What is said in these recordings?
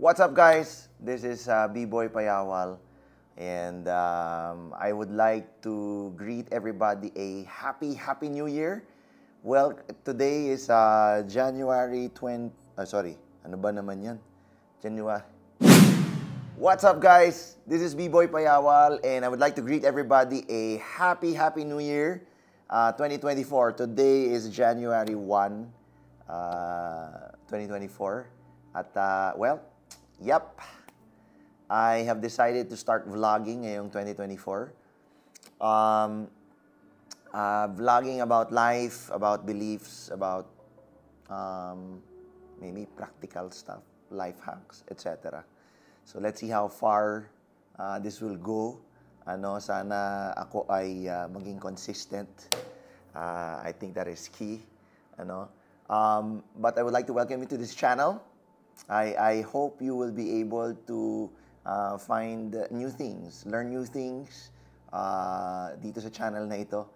What's up, guys? This is B-Boy Payawal, and I would like to greet everybody a happy New Year. Well, today is January 20. Sorry, ano ba naman yan? January. What's up, guys? This is B-Boy Payawal, and I would like to greet everybody a happy New Year 2024. Today is January 1, 2024. At, yep, I have decided to start vlogging ngayong 2024. Vlogging about life, about beliefs, about maybe practical stuff, life hacks, etc. So let's see how far this will go. Sana ako ay maging consistent. I think that is key. But I would like to welcome you to this channel. I hope you will be able to find new things, learn new things dito sa channel na ito.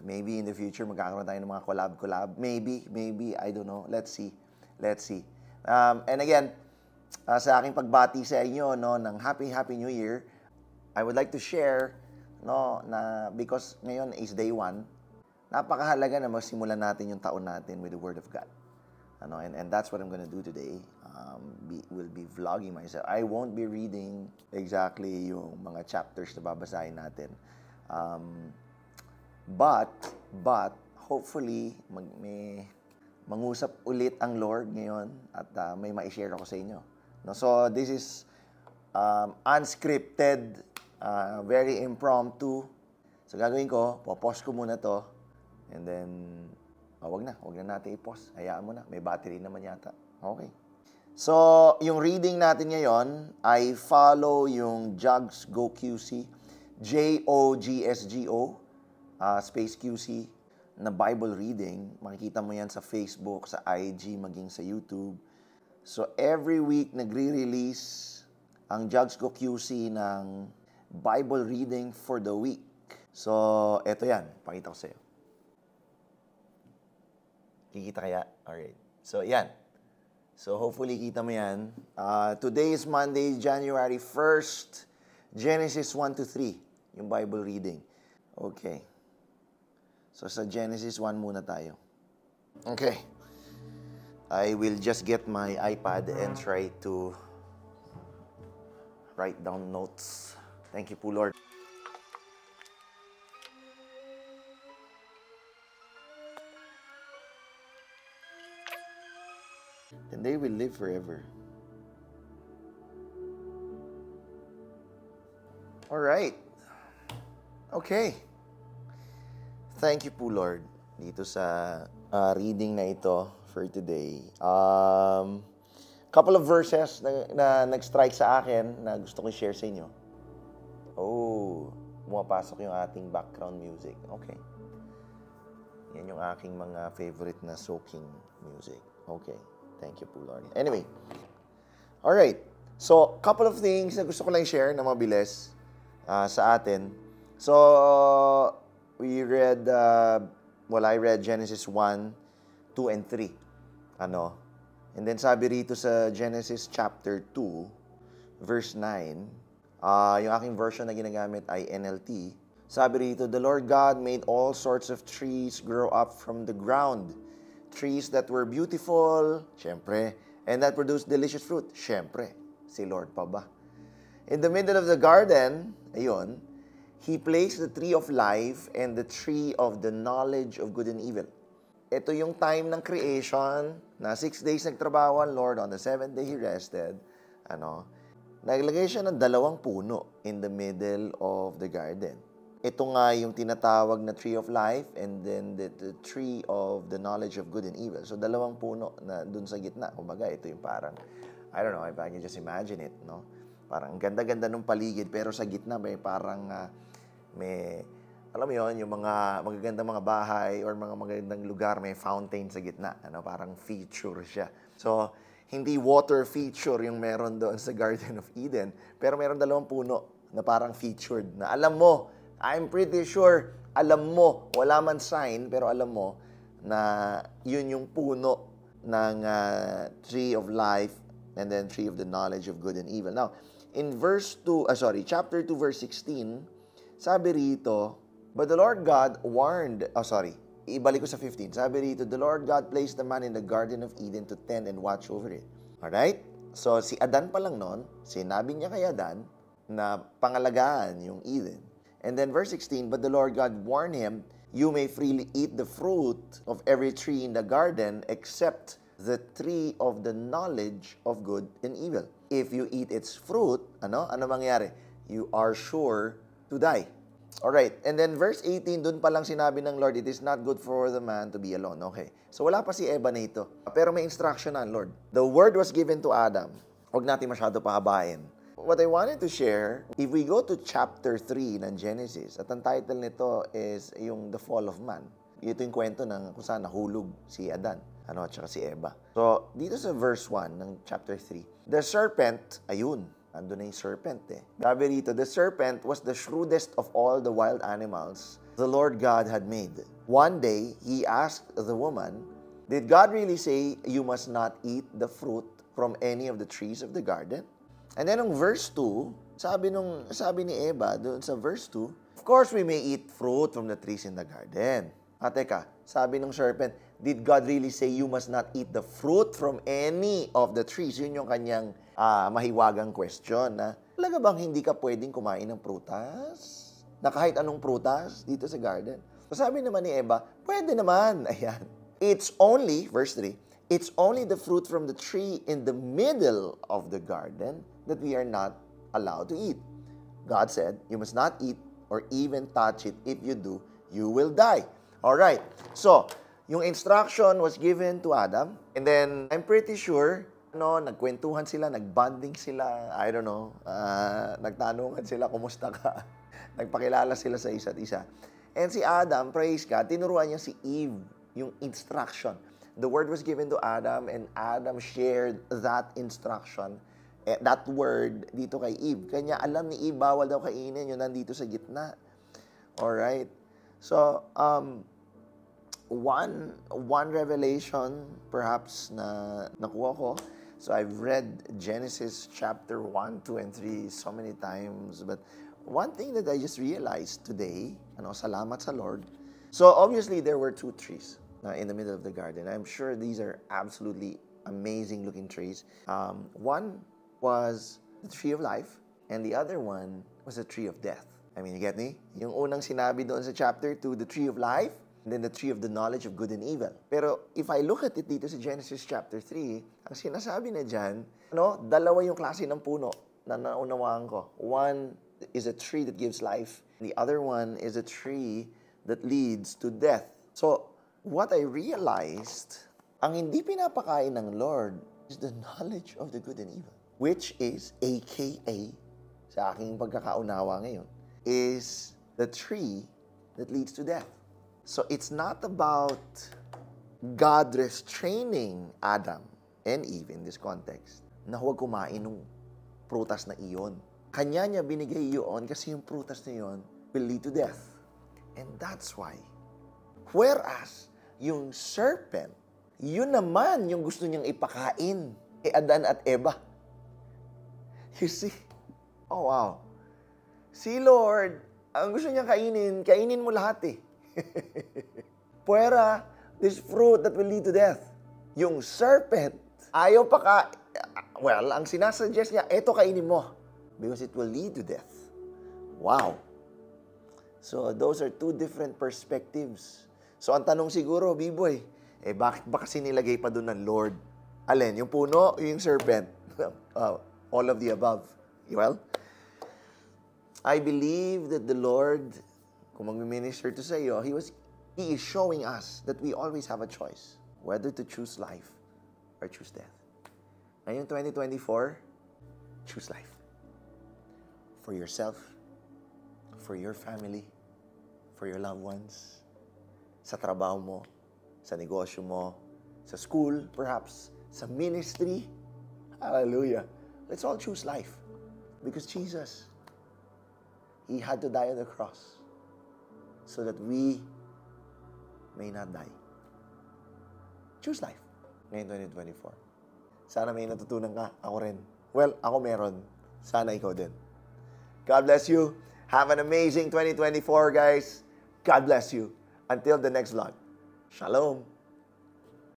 Maybe in the future magkakaroon tayo ng mga collab. Maybe, I don't know. Let's see. And again, sa aking pagbati sa inyo ng happy New Year, I would like to share na because ngayon is day 1, napakahalaga na magsimulan natin yung taon natin with the Word of God. And that's what I'm going to do today. Will be vlogging myself. I won't be reading exactly yung mga chapters na babasahin natin. But hopefully may mangusap ulit ang Lord ngayon at may ma-share ako sa inyo. So this is unscripted, very impromptu. So gagawin ko, popost ko muna to, and then wag na natin i-pause. Hayaan mo na, may battery naman yata. Okay. So, yung reading natin ngayon, I follow yung Jogs Go QC, JOGSGO, space QC, na Bible reading. Makikita mo yan sa Facebook, sa IG, maging sa YouTube. So, every week, nagre-release ang Jogs Go QC ng Bible reading for the week. So, eto yan. Pakita ko sa'yo. Kikita kaya? Alright. So, yan. So, hopefully, kita mo yan. Today is Monday, January 1st. Genesis 1 to 3. Yung Bible reading. Okay. So, sa Genesis 1 muna tayo. Okay. I will just get my iPad and try to write down notes. Thank you po, Lord. And they will live forever. All right. Okay. Thank you po, Lord, dito sa reading na ito for today. Couple of verses na nag-strike sa akin na gusto ko share sa inyo. Oh, pumapasok yung ating background music. Okay. Yan yung aking mga favorite na soaking music. Okay. Thank you po, Lord. Anyway. Alright. So, couple of things na gusto ko lang share na mabilis sa atin. So, I read Genesis 1, 2, and 3. And then sabi rito sa Genesis chapter 2, verse 9, yung aking version na ginagamit ay NLT. Sabi rito, the Lord God made all sorts of trees grow up from the ground. Trees that were beautiful, syempre, and that produced delicious fruit, syempre, si Lord pa ba? In the middle of the garden, ayun, He placed the tree of life and the tree of the knowledge of good and evil. Ito yung time ng creation, na 6 days nagtrabaho ang Lord, on the 7th day He rested. Naglagay siya ng 2 puno in the middle of the garden. Ito nga yung tinatawag na tree of life and then the tree of the knowledge of good and evil. So, 2 puno na dun sa gitna. Kumbaga, ito yung parang, I don't know, if I can just imagine it, no? Parang ganda-ganda ng paligid, pero sa gitna may parang, alam mo yun, yung mga magagandang mga bahay or mga magagandang lugar, may fountain sa gitna. Parang feature siya. So, hindi water feature yung meron doon sa Garden of Eden, pero meron 2 puno na parang featured, na alam mo, I'm pretty sure, alam mo, wala man sign, pero alam mo na yun yung puno ng tree of life and then tree of the knowledge of good and evil. Now, in chapter 2, verse 16, sabi rito, but the Lord God warned, ibalik ko sa 15. Sabi rito, the Lord God placed the man in the Garden of Eden to tend and watch over it. Alright? So, si Adan pa lang noon, sinabi niya kay Adan na pangalagaan yung Eden. And then verse 16, but the Lord God warned him, you may freely eat the fruit of every tree in the garden except the tree of the knowledge of good and evil. If you eat its fruit, ano mangyari? You are sure to die. Alright, and then verse 18, dun pa lang sinabi ng Lord, it is not good for the man to be alone. Okay, so wala pa si Eva na ito. Pero may instruction na, Lord. The word was given to Adam. Huwag natin masyado pahabain. What I wanted to share, if we go to chapter 3 ng Genesis, at ang title nito is yung The Fall of Man. Ito yung kwento ng kung saan nahulog si Adan, at saka si Eva. So, dito sa verse 1 ng chapter 3, the serpent, ayun, ando na yung serpent Sabi rito, the serpent was the shrewdest of all the wild animals the Lord God had made. One day, he asked the woman, did God really say you must not eat the fruit from any of the trees of the garden? And then, on verse 2, sabi ni Eva, doon sa verse 2, of course, we may eat fruit from the trees in the garden. Teka, sabi ng serpent, did God really say you must not eat the fruit from any of the trees? Yun yung kanyang mahiwagang question na, talaga bang hindi ka pwedeng kumain ng prutas? Na kahit anong prutas dito sa garden? So sabi naman ni Eva, pwede naman. Ayan. It's only, verse 3, it's only the fruit from the tree in the middle of the garden that we are not allowed to eat. God said, you must not eat or even touch it. If you do, you will die. Alright. So, yung instruction was given to Adam. And then, I'm pretty sure, nagkwentuhan sila, nagbanding sila, I don't know, nagtanungan sila, kumusta ka? Nagpakilala sila sa isa't isa. And si Adam, praise God, tinuruan niya si Eve yung instruction. The word was given to Adam and Adam shared that instruction, that word dito kay Eve. Kanya alam ni Eve, bawal daw kainin yun nandito sa gitna. Alright? So, one revelation perhaps na nakuha ko. So I've read Genesis chapter 1, 2, and 3 so many times. But one thing that I just realized today, salamat sa Lord. So obviously there were two trees in the middle of the garden. I'm sure these are absolutely amazing looking trees. One was the tree of life and the other one was the tree of death. I mean, you get me? Yung unang sinabi doon sa chapter 2, the tree of life, and then the tree of the knowledge of good and evil. Pero if I look at it dito sa Genesis chapter 3, ang sinasabi na dyan, dalawa yung klase ng puno na naunawaan ko. One is a tree that gives life. The other one is a tree that leads to death. So, what I realized, ang hindi pinapakain ng Lord is the knowledge of the good and evil, which is, AKA, sa aking pagkakaunawa ngayon, is the tree that leads to death. So it's not about God restraining Adam and Eve in this context na huwag kumain ng prutas na iyon. Kanya niya binigay iyon kasi yung prutas na iyon will lead to death. And that's why. Whereas, yung serpent, yun naman yung gusto niyang ipakain kay Adan at Eva. You see? Oh wow. Si Lord, ang gusto niyang kainin mo lahat Puwera, this fruit that will lead to death. Yung serpent, ayaw pa ang sinasuggest niya, eto kainin mo. Because it will lead to death. Wow. So, those are two different perspectives. So, ang tanong siguro, B-boy, bakit ba kasi nilagay pa doon ng Lord? Alin, yung puno, yung serpent? All of the above. Well, I believe that the Lord, kung mag-minister to sa iyo, He is showing us that we always have a choice whether to choose life or choose death. Ngayong 2024, choose life. For yourself, for your family, for your loved ones, sa trabaho mo, sa negosyo mo, sa school, perhaps, sa ministry. Hallelujah. Let's all choose life. Because Jesus, He had to die on the cross so that we may not die. Choose life. Ngayon 2024. Sana may natutunan ka. Ako rin. Well, ako meron. Sana ikaw din. God bless you. Have an amazing 2024, guys. God bless you. Until the next vlog. Shalom.